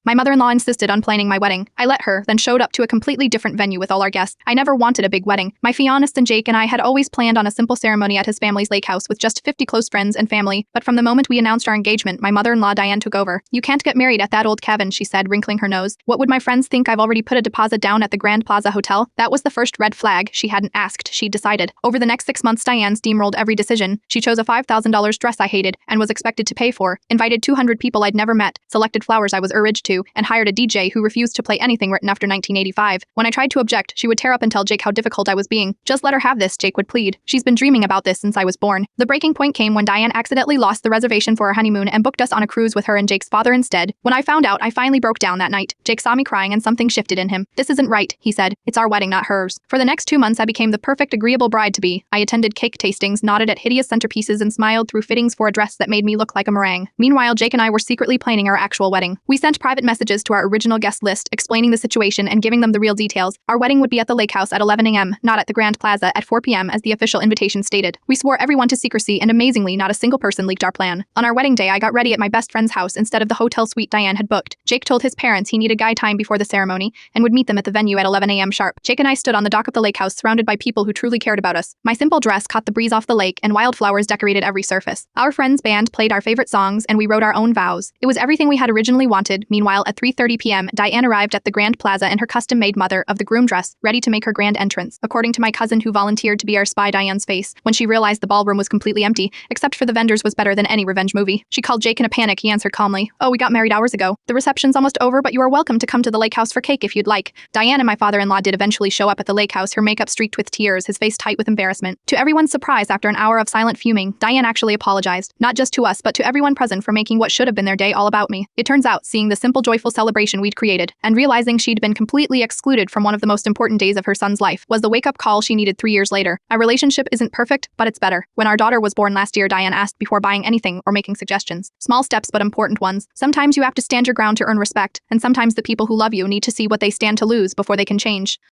My mother-in-law insisted on planning my wedding. I let her, then showed up to a completely different venue with all our guests. I never wanted a big wedding. My fiancé Jake and I had always planned on a simple ceremony at his family's lake house with just 50 close friends and family, but from the moment we announced our engagement, my mother-in-law Diane took over. "You can't get married at that old cabin," she said, wrinkling her nose. "What would my friends think? I've already put a deposit down at the Grand Plaza Hotel?" That was the first red flag. She hadn't asked, she'd decided. Over the next 6 months, Diane steamrolled every decision. She chose a $5,000 dress I hated and was expected to pay for, invited 200 people I'd never met, selected flowers I was urged to, and hired a DJ who refused to play anything written after 1985. When I tried to object, she would tear up and tell Jake how difficult I was being. "Just let her have this," Jake would plead. "She's been dreaming about this since I was born." The breaking point came when Diane accidentally lost the reservation for our honeymoon and booked us on a cruise with her and Jake's father instead. When I found out, I finally broke down that night. Jake saw me crying and something shifted in him. "This isn't right," he said. "It's our wedding, not hers." For the next 2 months, I became the perfect agreeable bride-to-be. I attended cake tastings, nodded at hideous centerpieces, and smiled through fittings for a dress that made me look like a meringue. Meanwhile, Jake and I were secretly planning our actual wedding. We sent private messages to our original guest list, explaining the situation and giving them the real details. Our wedding would be at the lake house at 11 a.m., not at the Grand Plaza at 4 p.m. as the official invitation stated. We swore everyone to secrecy, and amazingly, not a single person leaked our plan. On our wedding day, I got ready at my best friend's house instead of the hotel suite Diane had booked. Jake told his parents he needed guy time before the ceremony and would meet them at the venue at 11 a.m. sharp. Jake and I stood on the dock of the lake house surrounded by people who truly cared about us. My simple dress caught the breeze off the lake, and wildflowers decorated every surface. Our friend's band played our favorite songs, and we wrote our own vows. It was everything we had originally wanted. Meanwhile, at 3:30 p.m., Diane arrived at the Grand Plaza in her custom-made mother of the groom dress, ready to make her grand entrance. According to my cousin who volunteered to be our spy, Diane's face, when she realized the ballroom was completely empty, except for the vendors, was better than any revenge movie. She called Jake in a panic. He answered calmly, "Oh, we got married hours ago. The reception's almost over, but you are welcome to come to the lake house for cake if you'd like." Diane and my father-in-law did eventually show up at the lake house, her makeup streaked with tears, his face tight with embarrassment. To everyone's surprise, after an hour of silent fuming, Diane actually apologized, not just to us, but to everyone present for making what should have been their day all about me. It turns out, seeing the simple, joyful celebration we'd created, and realizing she'd been completely excluded from one of the most important days of her son's life, was the wake-up call she needed 3 years later. Our relationship isn't perfect, but it's better. When our daughter was born last year, Diane asked before buying anything or making suggestions. Small steps, but important ones. Sometimes you have to stand your ground to earn respect, and sometimes the people who love you need to see what they stand to lose before they can change.